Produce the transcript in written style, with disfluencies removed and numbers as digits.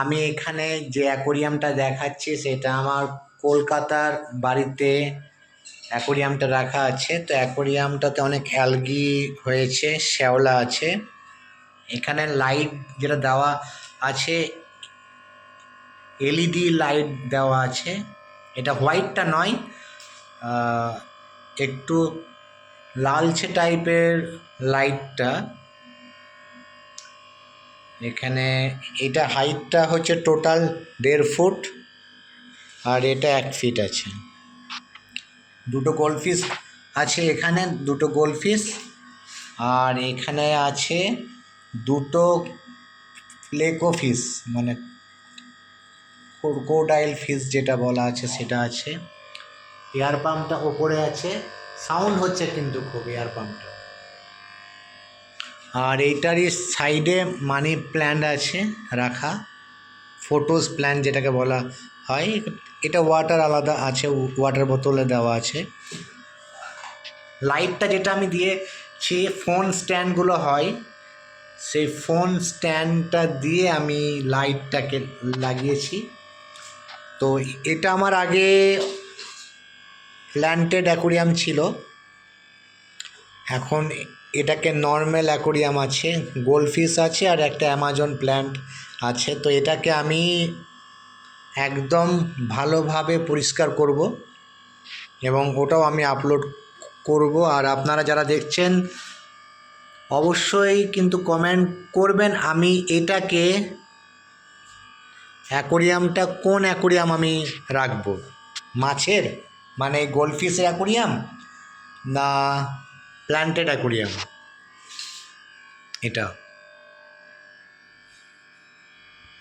আমি এখানে যে অ্যাকোরিয়ামটা দেখাচ্ছি সেটা আমার কলকাতার বাড়িতে অ্যাকোরিয়ামটা রাখা আছে। তো অ্যাকোরিয়ামটাতে অনেক অ্যালগি হয়েছে, শ্যাওলা আছে। এখানে লাইট যেটা দেওয়া আছে এলইডি লাইট দেওয়া আছে। এটা হোয়াইটটা নয়, একটু লালচে টাইপের লাইটটা। এখানে এটা হাইটটা হচ্ছে টোটাল 1.5 ফুট আর এটা 1 ফিট আছে। দুটো গোল্ডফিশ আছে এখানে, দুটো গোল্ডফিশ। আর এখানে আছে দুটো প্লেকো ফিশ, মানে ক্রোকোডাইল ফিশ যেটা বলা আছে সেটা আছে। এয়ার পাম্পটা ওপরে আছে, সাউন্ড হচ্ছে কিন্তু খুব এয়ার পাম্পটা। আর এইটারই সাইডে মানি প্ল্যান্ট আছে রাখা, ফটোস প্ল্যান্ট যেটাকে বলা হয়। এটা ওয়াটার আলাদা আছে, ওয়াটার বোতলে দেওয়া আছে। লাইটটা যেটা আমি দিয়েছি, ফোন স্ট্যান্ডগুলো হয়, সেই ফোন স্ট্যান্ডটা দিয়ে আমি লাইটটাকে লাগিয়েছি। তো এটা আমার আগে প্ল্যান্টেড অ্যাকোরিয়াম ছিল, এখন এটাকে নর্মাল অ্যাকোরিয়াম আছে, গোল্ডফিশ আছে আর একটা অ্যামাজন প্ল্যান্ট আছে। তো এটাকে আমি একদম ভালোভাবে পরিষ্কার করব এবং ওটাও আমি আপলোড করব। আর আপনারা যারা দেখছেন অবশ্যই কিন্তু কমেন্ট করবেন আমি এটাকে অ্যাকোরিয়ামটা কোন অ্যাকোরিয়াম আমি রাখবো, মাছের মানে গোল্ডফিশের অ্যাকোরিয়াম না প্ল্যান্টেড অ্যাকোরিয়াম এটা।